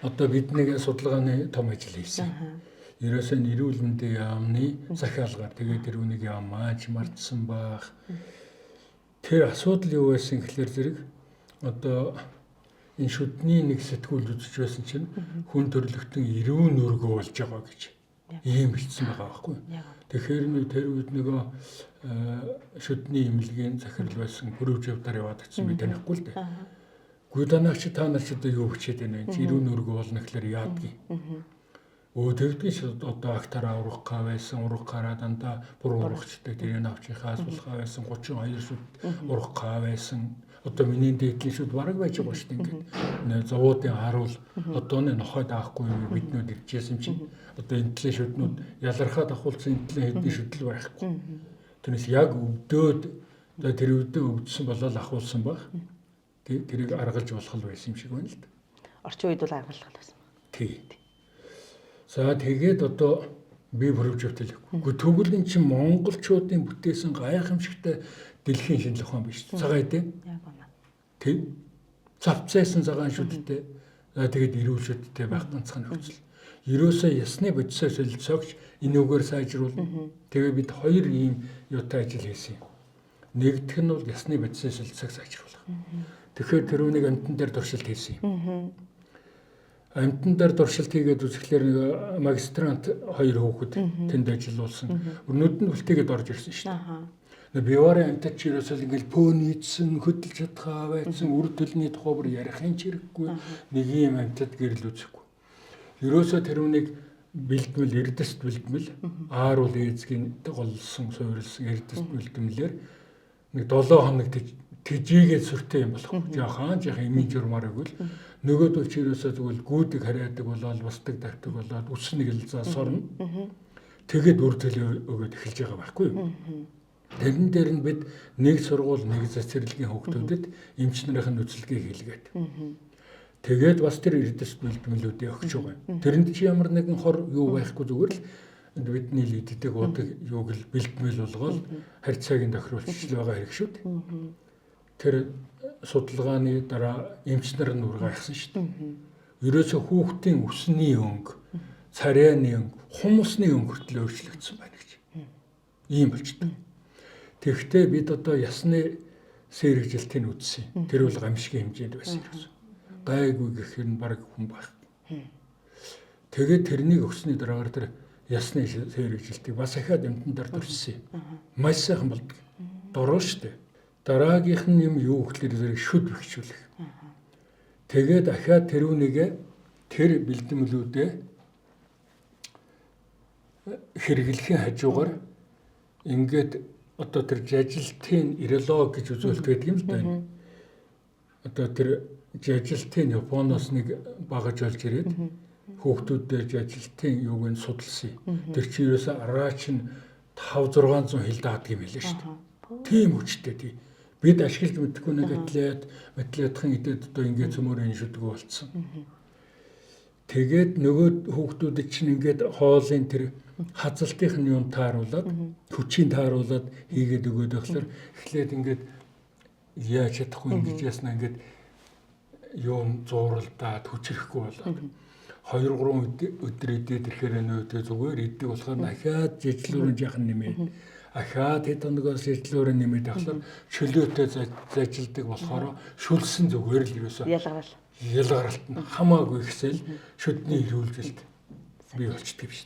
одоо бидний судалгааны том ажил хийсэн. Ерөөсөө эрүүл мэндийн яамны захиалгаар тэгээд тэрүүнийг яамаач мартсан байх. Тэр асуудал юу байсан гэхэлэр зэрэг одоо энэ шүдний нэг сэтгүүл үзэж байсан чинь хүн төрөлхтөн эрүүн өргөө болж байгаа гэж ийм хэлсэн байгаа байхгүй. Тэгэхээр тэр үед нөгөө шүдний имлэгийн захирал байсан бүрүүж явдаар яваад очсон би танихгүй л дээ. Гүдэнагч та нар ч одоо юу хичээд байна вэ? Эрүүн өргөө болно гэхэлэр яадгийг. Тэгдэж одоо актараа урах гав байсан, урах гараа дандаа бүр урахчдаг тэрийг авчихаас болохаа байсан 32 шүд урах гав байсан. Одоо миний дээдлийн шүд бараг байж байгаа шүү дээ. Ингээд зовоодын харуул одооны нохой даахгүй биднүүд иржсэн чинь одоо энтлээ шүднүүд ялархаад ахуулсан энтлээ хэдэн шүдэл байхгүй. Тэрнээс яг өвдөөд одоо тэр өвдөө өвдсөн болол ахуулсан баг. Тэрийг аргалж болох л байсан юм шиг байна л да. Орчин үед бол аргалах байсан. Тий. За тэгээд одоо би бүрөвжөвтэй хэлэхгүй. Тэгвэл эн чинь монголчуудын бүтээсэн гайхамшигтай дэлхийн шинжлэх ухаан биш. Цагаан эдээ. Яг байна. Тэг. Завцаасан цагаан шүдтэй. Тэгээд эрүүл шүдтэй байх ганцхан нөхцөл. Ерөөсөө ясны бодисоо солилцоогч энүүгээр сайжруулна. Тэгээд бид хоёр ийм юутай ажил хийсэн юм. Нэгдүгээр нь бол ясны бодисоо солилцоог сайжруулах. Тэгэхээр тэрүүнийг амтан дээр туршилт хийсэн юм. Амтан дээр туршилт хийгээд үзэхлээр нэг магистрант хоёр хүүхэд тэнд ажиллуулсан. Өнөөдөр нь үлтээгээд орж ирсэн шүү дээ. Биварын амтад ч ерөөсөө ингээл пөнийдсэн, хөдөлж чадхаа байсан, үр төлний тухай бүр ярихын ч хэрэггүй. Нэг юм амтад гэрэл үзэхгүй. Ерөөсөө тэрүүнийг бэлдмэл, эрдэст бэлдмэл, ааруул ээзгийн голсон, суурилсан эрдэст бэлдмэлээр нэг 7 хоног тэжээгээд сүртэй юм болох. Жаахан эмийн журмаар өгвөл нөгөөдөл ч ерөөсөө зүгээр гүйдэг хараадаг болоод бусдаг давтаг болоод үс нэг л заа сорно. Тэгээд үр төлөө өгөөд эхэлж байгаа байхгүй юу? Тэрэн дээр нь бид нэг сургууль нэг цэцэрлэгийн хүүхдүүдэд эмч нарын үзэлгийг хийлгээд. Тэгээд бас тэр эрдэс бэлдмэлүүдээ өгч байгаа юм. Тэрэнд чи ямар нэгэн хор юу байхгүй зүгээр л бидний л иддэг удаг юуг л бэлдмэл болгоод харьцааг нь тохируулж байгаа хэрэг шүү дээ. Тэр судалгааны дараа эмч нар нь ургайсан шүү дээ. Ерөөсөө хүүхдийн өсний өнгө, царайны өнгө, хумсны өнгө хүртэл өөрчлөгдсөн байна гэж. Ийм болчтой. Тэгэхдээ бид одоо ясны сэргэжилтийг үзсэн. Тэр бол гамшигын хэмжээнд байсан юм. Гайгүй гэхээр нь баг хүн байх. Тэгээд тэрнийг өгсөний дараагаар тэр ясны сэргэжилтийг бас ахаад амтан дээр туршсан юм. Маш сайхан болдог. Дуруу шүү дээ. Дараагийнх нь юм юу гэхэлэр зэрэг шүд бэхжүүлэх. Тэгээд ахаад тэрүүнийгээ тэр бэлдэмлүүдээ хэрэглэхийн хажуугаар ингээд одоо тэр жажилтын иролог гэж үзүүлэлт байдаг юм л да. Одоо тэр жажилтын Японоос нэг багаж олж ирээд хүүхдүүдэд жажилтын юуг нь судалсан. Тэр чинь ерөөсөө араач нь 500-600 хил даадаг юм хэлээ шүү дээ. Тийм хүчтэй тий. Бид ашиглаж мэдхгүй нэг атлетын идэд одоо ингээд цөмөрийн шүдгүү болцсон. Тэгээд нөгөө хүүхдүүдэд чинь ингээд хоолын тэр хазалтынх нь юм тааруулаад хүчийг тааруулаад хийгээд өгөөд байхлаар эхлээд ингээд яаж чадахгүй ингэж яснаа ингээд юм зууралдаад хүчрэхгүй болоод 2-3 өдөр идээд ирэхээр нөөдөө зүгээр иддэг болохоор дахиад жижлүүрэн жаахан нэмээд ахаад хэдэн нэгээс жижлүүрэн нэмээд авахлаар чөлөөтэй зажилдаг болохоор шүлсэн зүгээр л ерөөсөө ялгаралт нь хамаагүй ихсэл шүдний ирүүлжилт бий болчдөг юм шүү дээ.